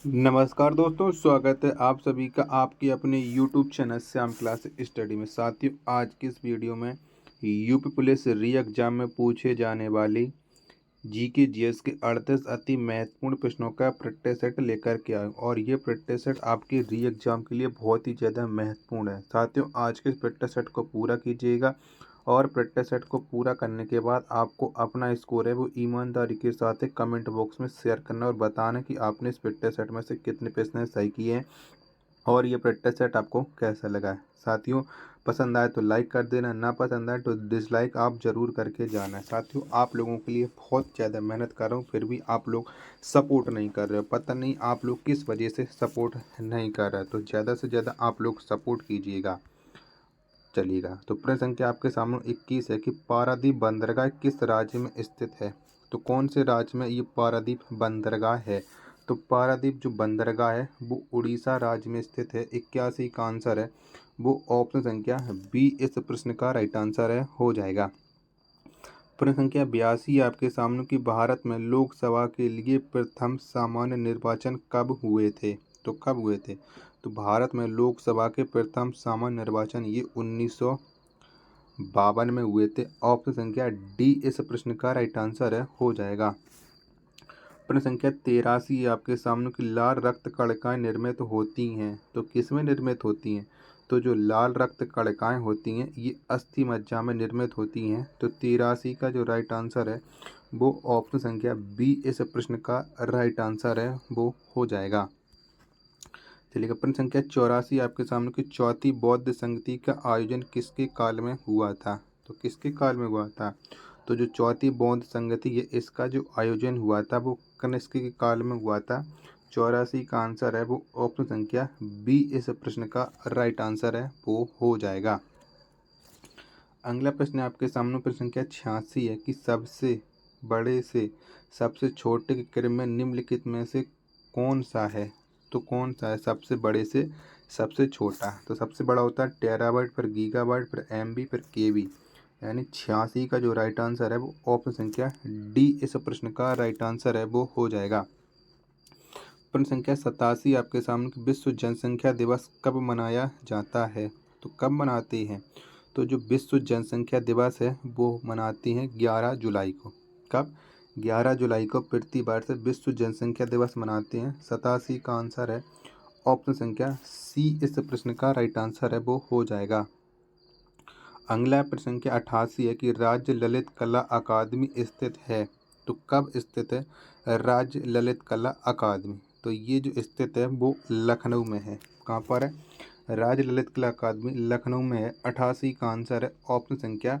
नमस्कार दोस्तों, स्वागत है आप सभी का आपके अपने YouTube channel Shyam class study में। साथियों, आज की इस वीडियो में यूपी पुलिस री एग्जाम में पूछे जाने वाली जीके जीएस के 38 अति महत्वपूर्ण प्रश्नों का प्रैक्टिस सेट लेकर के आए और ये प्रैक्टिस सेट आपके री एग्जाम के लिए बहुत ही ज़्यादा महत्वपूर्ण है। साथियों, आज के इस प्रैक्टिस सेट को पूरा कीजिएगा और प्रैक्टिस सेट को पूरा करने के बाद आपको अपना स्कोर है वो ईमानदारी के साथ कमेंट बॉक्स में शेयर करना और बताना कि आपने इस प्रैक्टिस सेट में से कितने प्रश्न सही किए हैं और ये प्रैक्टिस सेट आपको कैसा लगा है। साथियों, पसंद आए तो लाइक कर देना, ना पसंद आए तो डिसलाइक आप ज़रूर करके जाना है। साथियों, आप लोगों के लिए बहुत ज़्यादा मेहनत कर रहा हूँ, फिर भी आप लोग सपोर्ट नहीं कर रहे हो। पता नहीं आप लोग किस वजह से सपोर्ट नहीं कर रहे, तो ज़्यादा से ज़्यादा आप लोग सपोर्ट कीजिएगा, चलिएगा। तो प्रश्न संख्या आपके सामने 21 है कि पारादीप बंदरगाह किस राज्य में स्थित है। तो कौन से राज्य में ये पारादीप बंदरगाह है। तो पारादीप जो बंदरगाह है वो उड़ीसा राज्य में स्थित है। 81 का आंसर है वो ऑप्शन संख्या बी इस प्रश्न का राइट आंसर है, हो जाएगा। प्रश्न संख्या 82 आपके सामने कि भारत में लोकसभा के लिए प्रथम सामान्य निर्वाचन कब हुए थे। तो कब हुए थे। तो भारत में लोकसभा के प्रथम सामान्य निर्वाचन ये 1952 में हुए थे। ऑप्शन संख्या डी इस प्रश्न का राइट आंसर है, हो जाएगा। प्रश्न संख्या 83 आपके सामने कि लाल रक्त कणिकाएं निर्मित होती हैं। तो किसमें निर्मित होती हैं। तो जो लाल रक्त कणिकाएं होती हैं ये अस्थि मज्जा में निर्मित होती हैं। तो 83 का जो राइट आंसर है वो ऑप्शन संख्या बी इस प्रश्न का राइट आंसर है, वो हो जाएगा। चलिए, प्रश्न संख्या 84 आपके सामने की चौथी बौद्ध संगति का आयोजन किसके काल में हुआ था। तो किसके काल में हुआ था। तो जो चौथी बौद्ध संगति है इसका जो आयोजन हुआ था वो कनिष्क के काल में हुआ था। 84 का आंसर है वो ऑप्शन संख्या बी इस प्रश्न का राइट आंसर है, वो हो जाएगा। अगला प्रश्न आपके सामने प्रश्न संख्या 86 है कि सबसे बड़े से सबसे छोटे के क्रम में निम्नलिखित में से कौन सा है। तो कौन सा है सबसे बड़े से सबसे छोटा। तो सबसे बड़ा होता है टेराबाइट, फिर गीगाबाइट, फिर एमबी, फिर केबी। यानी 86 का जो राइट आंसर है वो ऑप्शन संख्या डी इस प्रश्न का राइट आंसर है, वो हो जाएगा। प्रश्न संख्या 87 आपके सामने विश्व जनसंख्या दिवस कब मनाया जाता है। तो कब मनाते हैं। तो जो विश्व जनसंख्या दिवस है वो मनाते हैं 11 जुलाई को। कब। 11 जुलाई को प्रति वर्ष विश्व जनसंख्या दिवस मनाते हैं। 87 का आंसर है ऑप्शन संख्या सी इस प्रश्न का राइट आंसर है, वो हो जाएगा। अगला प्रश्न संख्या 88 है कि राज्य ललित कला अकादमी स्थित है। तो कब स्थित है राज्य ललित कला अकादमी। तो ये जो स्थित है वो लखनऊ में है। कहाँ पर है। राज्य ललित कला अकादमी लखनऊ में है। 88 का आंसर है ऑप्शन संख्या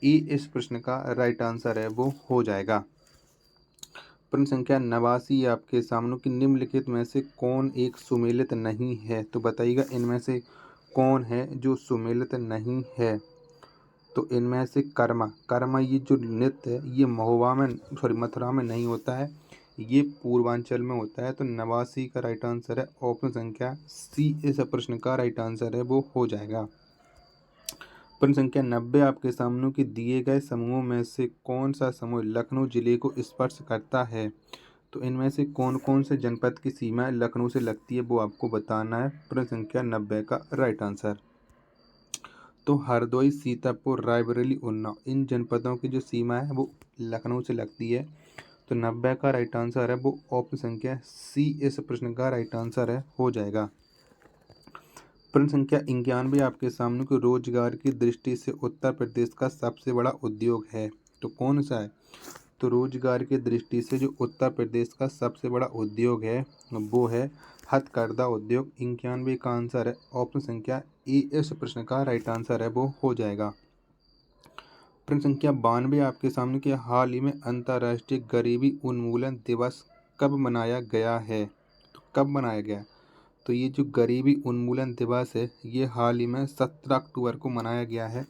ई इस प्रश्न का राइट आंसर है, वो हो जाएगा। प्रश्न संख्या 89 आपके सामने कि निम्नलिखित में से कौन एक सुमेलित नहीं है। तो बताइएगा इनमें से कौन है जो सुमेलित नहीं है। तो इनमें से कर्मा कर्मा ये जो नृत्य है ये महोबा में मथुरा में नहीं होता है, ये पूर्वांचल में होता है। तो 89 का राइट आंसर है ऑप्शन संख्या सी इस प्रश्न का राइट आंसर है, वो हो जाएगा। प्रश्न संख्या 90 आपके सामने कि दिए गए समूहों में से कौन सा समूह लखनऊ जिले को स्पर्श करता है। तो इनमें से कौन कौन से जनपद की सीमा लखनऊ से लगती है वो आपको बताना है। प्रश्न संख्या 90 का राइट आंसर। तो हरदोई, सीतापुर, रायबरेली, उन्नाव इन जनपदों की जो सीमा है वो लखनऊ से लगती है। तो 90 का राइट आंसर है वो ऑप्शन संख्या सी इस प्रश्न का राइट आंसर है, हो जाएगा। प्रश्न संख्या 91 आपके सामने को रोजगार की दृष्टि से उत्तर प्रदेश का सबसे बड़ा उद्योग है। तो कौन सा है। तो रोजगार की दृष्टि से जो उत्तर प्रदेश का सबसे बड़ा उद्योग है वो है हथकरघा उद्योग। 91 का आंसर है ऑप्शन संख्या ए इस प्रश्न का राइट आंसर है, वो हो जाएगा। प्रश्न संख्या 92 आपके सामने कि हाल ही में अंतर्राष्ट्रीय गरीबी उन्मूलन दिवस कब मनाया गया है। तो कब मनाया गया। तो ये जो गरीबी उन्मूलन दिवस है ये हाल ही में 17 अक्टूबर को मनाया गया है।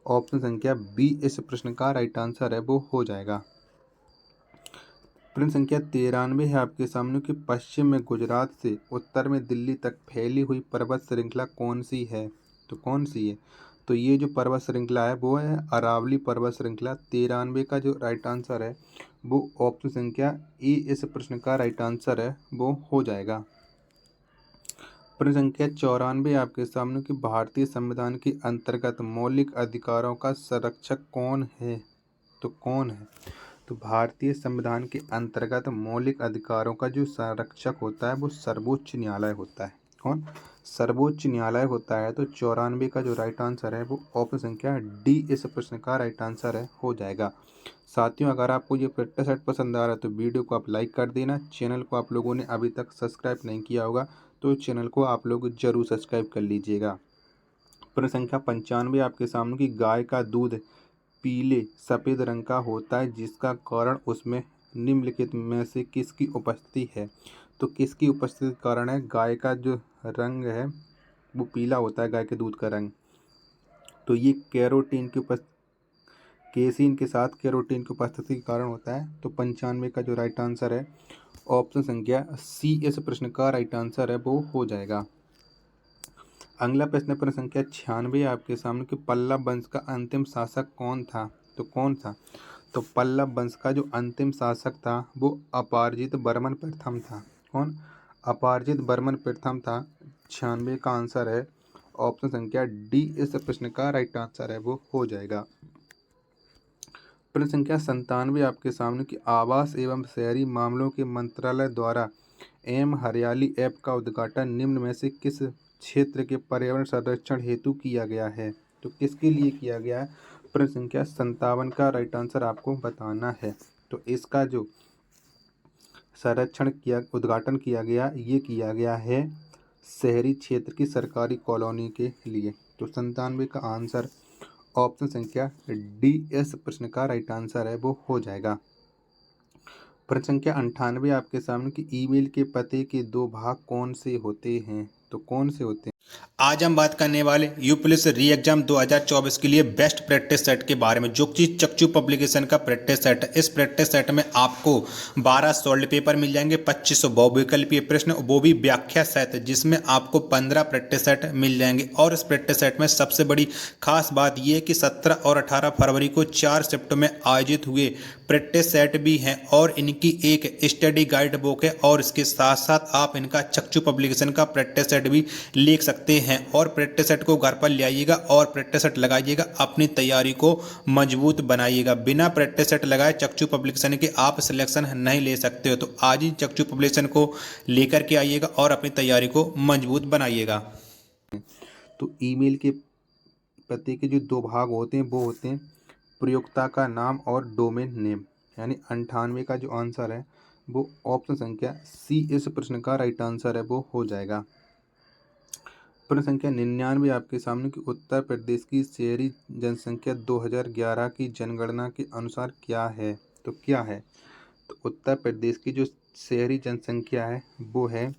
ऑप्शन संख्या बी इस प्रश्न का राइट आंसर है, वो हो जाएगा। प्रश्न संख्या 93 है आपके सामने कि पश्चिम में गुजरात से उत्तर में दिल्ली तक फैली हुई पर्वत श्रृंखला कौन सी है। तो कौन सी है। तो ये जो पर्वत श्रृंखला है वो है अरावली पर्वत श्रृंखला। 93 का जो राइट आंसर है वो ऑप्शन संख्या ए इस प्रश्न का राइट आंसर है वो हो जाएगा। प्रश्न संख्या 94 आपके सामने कि भारतीय संविधान के अंतर्गत मौलिक अधिकारों का संरक्षक कौन है? तो कौन है? तो भारतीय संविधान के अंतर्गत मौलिक अधिकारों का जो संरक्षक होता है वो सर्वोच्च न्यायालय होता है। कौन? सर्वोच्च न्यायालय होता है। तो 94 का जो राइट आंसर है वो ऑप्शन संख्या डी इस प्रश्न का राइट आंसर है हो जाएगा। साथियों, अगर आपको ये प्रैक्टिस सेट पसंद आ रहा है तो वीडियो को आप लाइक कर देना। चैनल को आप लोगों ने अभी तक सब्सक्राइब नहीं किया होगा तो चैनल को आप लोग जरूर सब्सक्राइब कर लीजिएगा। प्रश्न संख्या 95 आपके सामने कि गाय का दूध पीले सफ़ेद रंग का होता है जिसका कारण उसमें निम्नलिखित में से किसकी उपस्थिति है? तो किसकी उपस्थिति के कारण है गाय का जो रंग है वो पीला होता है, गाय के दूध का रंग? तो ये कैरोटीन की केसीन के साथ कैरोटीन की उपस्थिति के कारण होता है। तो 95 का जो राइट आंसर है ऑप्शन संख्या सी इस प्रश्न का राइट आंसर है वो हो जाएगा। अगला प्रश्न प्रश्न संख्या 96 आपके सामने कि पल्लव वंश का अंतिम शासक कौन था? तो कौन था? तो पल्लव वंश का जो अंतिम शासक था वो अपराजित वर्मन प्रथम था। कौन? अपराजित वर्मन प्रथम था। 96 का आंसर है ऑप्शन संख्या डी इस प्रश्न का राइट आंसर है वो हो जाएगा। प्रश्न संख्या 97 आपके सामने कि आवास एवं शहरी मामलों के मंत्रालय द्वारा हरियाली ऐप का उद्घाटन निम्न में से किस क्षेत्र के पर्यावरण संरक्षण हेतु किया गया है? तो किसके लिए किया गया है? प्रश्न संख्या 57 का राइट आंसर आपको बताना है। तो इसका जो उद्घाटन किया गया ये किया गया है शहरी क्षेत्र की सरकारी कॉलोनी के लिए। तो 97 का आंसर ऑप्शन संख्या डी इस प्रश्न का राइट आंसर है वो हो जाएगा। प्रश्न संख्या 98 आपके सामने कि ईमेल के पते के दो भाग कौन से होते हैं? तो कौन से होते हैं? आज हम बात करने वाले यूपुलिस री एग्जाम 2024 के लिए बेस्ट प्रैक्टिस सेट के बारे में, जो कि चक्षु पब्लिकेशन का प्रैक्टिस सेट है। इस प्रैक्टिस सेट में आपको 12 सॉल्व पेपर मिल जाएंगे, 2500 बहुविकल्पीय प्रश्न, वो भी व्याख्या सहित, जिसमें आपको 15 प्रैक्टिस सेट मिल जाएंगे। और इस प्रैक्टिस सेट में सबसे बड़ी खास बात यह है कि 17 और 18 फरवरी को 4 शिफ्ट में आयोजित हुए प्रैक्टिस सेट भी हैं और इनकी एक स्टडी गाइड बुक है, और इसके साथ साथ आप इनका चक्षु पब्लिकेशन का प्रैक्टिस सेट भी लिख सकते हैं। और प्रैक्टिस सेट को घर पर ले आइएगा और प्रैक्टिस सेट लगाइएगा, अपनी तैयारी को मजबूत बनाइएगा। बिना प्रैक्टिस सेट लगाए चक्षु पब्लिकेशन के आप सिलेक्शन नहीं ले सकते हो। तो आज ही चक्षु पब्लिकेशन को लेकर के आइएगा और अपनी तैयारी को मजबूत बनाइएगा। तो ईमेल के पते के जो दो भाग होते हैं वो होते हैं प्रयोक्ता का नाम और डोमेन नेम। यानी 98 का जो आंसर है वो ऑप्शन संख्या सी इस प्रश्न का राइट आंसर है वो हो जाएगा। प्रश्न संख्या 99 आपके सामने कि उत्तर प्रदेश की शहरी जनसंख्या 2011 की जनगणना के अनुसार क्या है? तो क्या है? तो उत्तर प्रदेश की जो शहरी जनसंख्या है वो है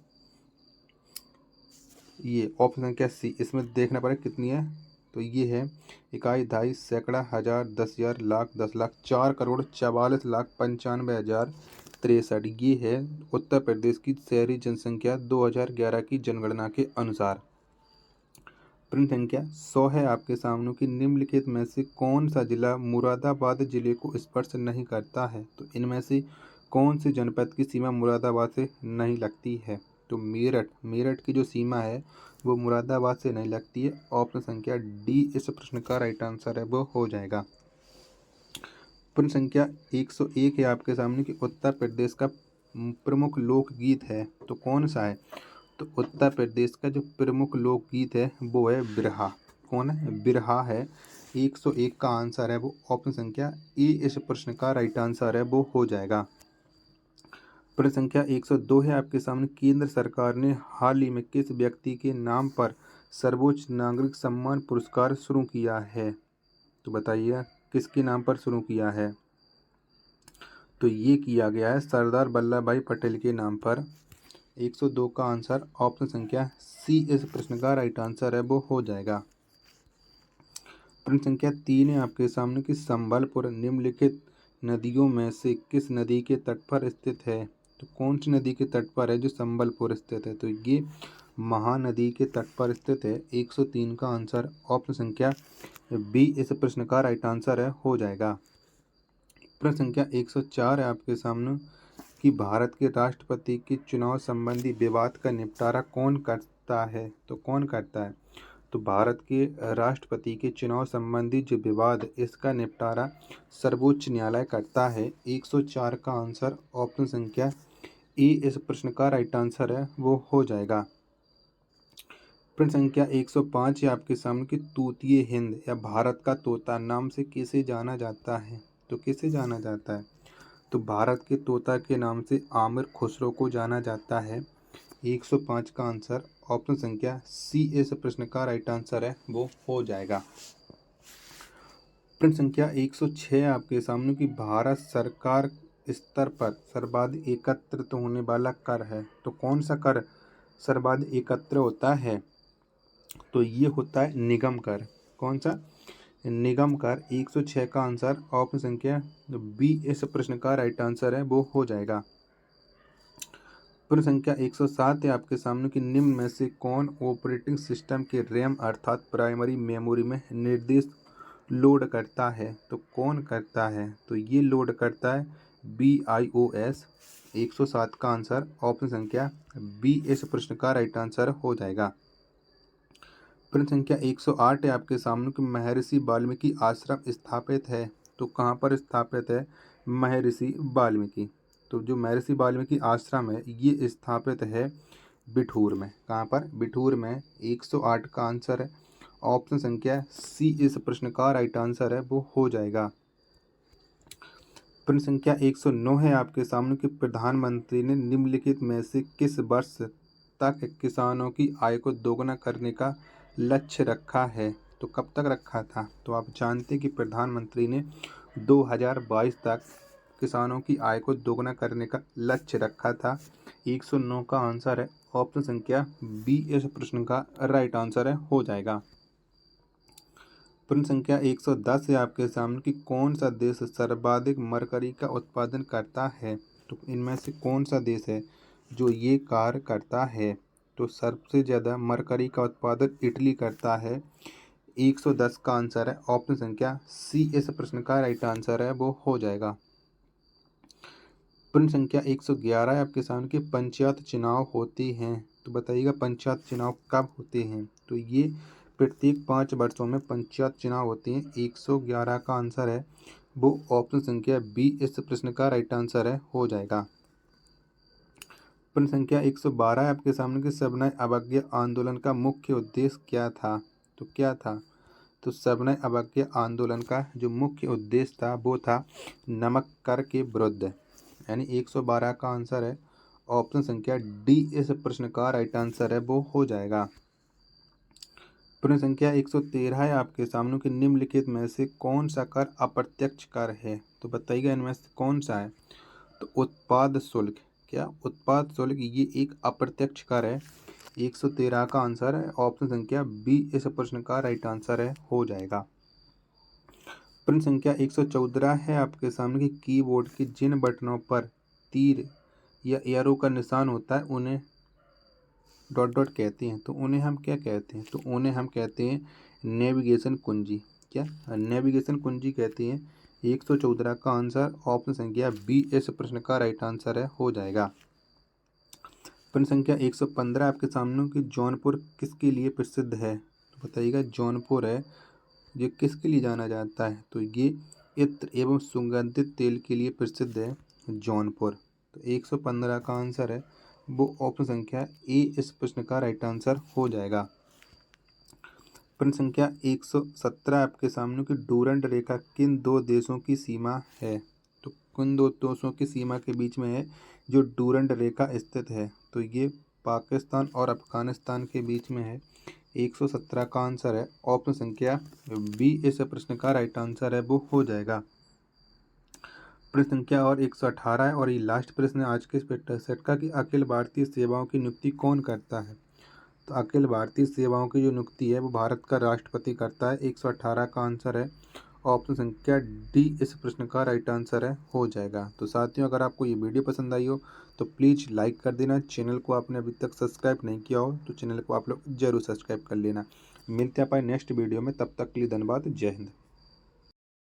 ये ऑप्शन संख्या सी। इसमें देखना पड़ेगा कितनी है। तो ये है इकाई, दहाई, सैकड़ा, हजार, 10,000, लाख, 10 लाख, 4,44,95,063। ये है उत्तर प्रदेश की शहरी जनसंख्या 2011 की जनगणना के अनुसार। प्रश्न संख्या 100 है आपके सामने कि निम्नलिखित में से कौन सा जिला मुरादाबाद जिले को स्पर्श नहीं करता है? तो इनमें से कौन से जनपद की सीमा मुरादाबाद से नहीं लगती है? तो मेरठ की जो सीमा है वो मुरादाबाद से नहीं लगती है। ऑप्शन संख्या डी इस प्रश्न का राइट आंसर है वो हो जाएगा। प्रश्न संख्या 101 है आपके सामने कि उत्तर प्रदेश का प्रमुख लोकगीत है तो कौन सा है? तो उत्तर प्रदेश का जो प्रमुख लोकगीत है वो है बिरहा। कौन है? बिरहा है। 101 का आंसर है वो ऑप्शन संख्या ए इस प्रश्न का राइट आंसर है वो हो जाएगा। प्रश्न संख्या 102 है आपके सामने केंद्र सरकार ने हाल ही में किस व्यक्ति के नाम पर सर्वोच्च नागरिक सम्मान पुरस्कार शुरू किया है? तो बताइए किसके नाम पर शुरू किया है? तो ये किया गया है सरदार वल्लभ भाई पटेल के नाम पर। 102 का आंसर ऑप्शन संख्या सी इस प्रश्न का राइट आंसर है वो हो जाएगा। प्रश्न संख्या 3 है आपके सामने कि संबलपुर निम्नलिखित नदियों में से किस नदी के तट पर स्थित है? तो कौन सी नदी के तट पर है जो संबलपुर स्थित है? तो ये महानदी के तट पर स्थित है। 103 का आंसर ऑप्शन संख्या बी इस प्रश्न का राइट आंसर है हो जाएगा। प्रश्न संख्या 104 है आपके सामने कि भारत के राष्ट्रपति के चुनाव संबंधी विवाद का निपटारा कौन करता है। तो कौन करता है? तो भारत के राष्ट्रपति के चुनाव संबंधी जो विवाद, इसका निपटारा सर्वोच्च न्यायालय करता है। 104 का आंसर ऑप्शन संख्या ए इस प्रश्न का राइट आंसर है, वो हो जाएगा। प्रश्न संख्या 105 है आपके सामने कि तूतीय हिंद या भारत का तोता नाम से किसे जाना जाता है। तो किसे जाना जाता है? तो भारत के तोता के नाम से आमिर खुसरो को जाना जाता है। 105 का आंसर ऑप्शन संख्या सी इस प्रश्न का राइट आंसर है, वो हो जाएगा। प्रश्न संख्या 106 आपके सामने कि भारत सरकार स्तर पर सर्वाधिक एकत्रित होने वाला कर है। तो कौन सा कर सर्वाधिक एकत्र होता है? तो ये होता है निगम कर। कौन सा? निगम कर। 106 का आंसर ऑप्शन संख्या बी इस प्रश्न का राइट आंसर है, वो हो जाएगा। प्रश्न संख्या 107 है आपके सामने कि निम्न में से कौन ऑपरेटिंग सिस्टम के रैम अर्थात प्राइमरी मेमोरी में निर्देश लोड करता है। तो कौन करता है? तो ये लोड करता है BIOS। 107 का आंसर ऑप्शन संख्या बी इस प्रश्न का राइट आंसर हो जाएगा। प्रश्न संख्या 108 है आपके सामने कि महर्षि वाल्मीकि आश्रम स्थापित है। तो कहाँ पर स्थापित है महर्षि वाल्मीकि? तो जो महर्षि वाल्मीकि आश्रम है ये स्थापित है बिठूर में। कहाँ पर? बिठूर में। 108 का आंसर है ऑप्शन संख्या सी इस प्रश्न का राइट आंसर है, वो हो जाएगा। प्रश्न संख्या 109 है आपके सामने कि प्रधानमंत्री ने निम्नलिखित में से किस वर्ष तक किसानों की आय को दोगुना करने का लक्ष्य रखा है। तो कब तक रखा था? तो आप जानते हैं कि प्रधानमंत्री ने 2022 तक किसानों की आय को दोगुना करने का लक्ष्य रखा था। 109 का आंसर है ऑप्शन संख्या बी इस प्रश्न का राइट आंसर है, हो जाएगा। प्रश्न संख्या 110 है आपके सामने कि कौन सा देश सर्वाधिक मरकरी का उत्पादन करता है। तो इनमें से कौन सा देश है जो ये कार्य करता है? तो सबसे ज़्यादा मरकरी का उत्पादन इटली करता है। 110 का आंसर है ऑप्शन संख्या सी इस प्रश्न का राइट आंसर है, वो हो जाएगा। प्रश्न संख्या 111 है आपके सामने कि पंचायत चुनाव होते हैं। तो बताइएगा पंचायत चुनाव कब होते हैं। तो ये प्रत्येक 5 वर्षों में पंचायत चुनाव होते हैं। 111 का आंसर है वो ऑप्शन संख्या बी इस प्रश्न का राइट आंसर है, हो जाएगा। प्रश्न संख्या 112 है आपके सामने कि सविनय अवज्ञा आंदोलन का मुख्य उद्देश्य क्या था। तो क्या था? तो सविनय अवज्ञा आंदोलन का जो मुख्य उद्देश्य था वो था नमक कर के विरुद्ध। यानी 112 का आंसर है ऑप्शन संख्या डी इस प्रश्न का राइट आंसर है, वो हो जाएगा। प्रश्न संख्या 113 है आपके सामने कि निम्नलिखित में से कौन सा कर अप्रत्यक्ष कर है। तो बताइएगा इनमें से कौन सा है। तो उत्पाद शुल्क। क्या? उत्पाद शुल्क ये एक अप्रत्यक्ष कर है। 113 का आंसर है ऑप्शन संख्या बी इस प्रश्न का राइट आंसर है, हो जाएगा। प्रश्न संख्या 114 है आपके सामने कि कीबोर्ड के जिन बटनों पर तीर या एरो का निशान होता है उन्हें डॉट डॉट कहते हैं। तो उन्हें हम क्या कहते हैं? तो उन्हें हम कहते हैं नेविगेशन कुंजी। क्या? नेविगेशन कुंजी कहते हैं। 114 का आंसर ऑप्शन संख्या बी इस प्रश्न का राइट आंसर है, हो जाएगा। प्रश्न संख्या 115 आपके सामने कि जौनपुर किसके लिए प्रसिद्ध है। तो बताइएगा जौनपुर है ये किसके लिए जाना जाता है। तो ये इत्र एवं सुगंधित तेल के लिए प्रसिद्ध है जौनपुर। तो 115 का आंसर है वो ऑप्शन संख्या ए इस प्रश्न का राइट आंसर, हो जाएगा। प्रश्न संख्या 117 आपके सामने कि डूरंड रेखा किन दो देशों की सीमा है। तो किन दो देशों की सीमा के बीच में है जो डूरंड रेखा स्थित है। तो ये पाकिस्तान और अफगानिस्तान के बीच में है। 117 का आंसर है ऑप्शन संख्या बी इस प्रश्न का राइट आंसर है, वो हो जाएगा। प्रश्न संख्या और 118 है और ये लास्ट प्रश्न है आज के इस पेपर सेट का कि अखिल भारतीय सेवाओं की नियुक्ति कौन करता है। तो अखिल भारतीय सेवाओं की जो नियुक्ति है वो भारत का राष्ट्रपति करता है। 118 का आंसर है ऑप्शन संख्या डी इस प्रश्न का राइट आंसर है, हो जाएगा। तो साथियों अगर आपको ये वीडियो पसंद आई हो तो प्लीज़ लाइक कर देना। चैनल को आपने अभी तक सब्सक्राइब नहीं किया हो तो चैनल को आप लोग जरूर सब्सक्राइब कर लेना। मिलते हैं अपन नेक्स्ट वीडियो में, तब तक के लिए धन्यवाद। जय हिंद।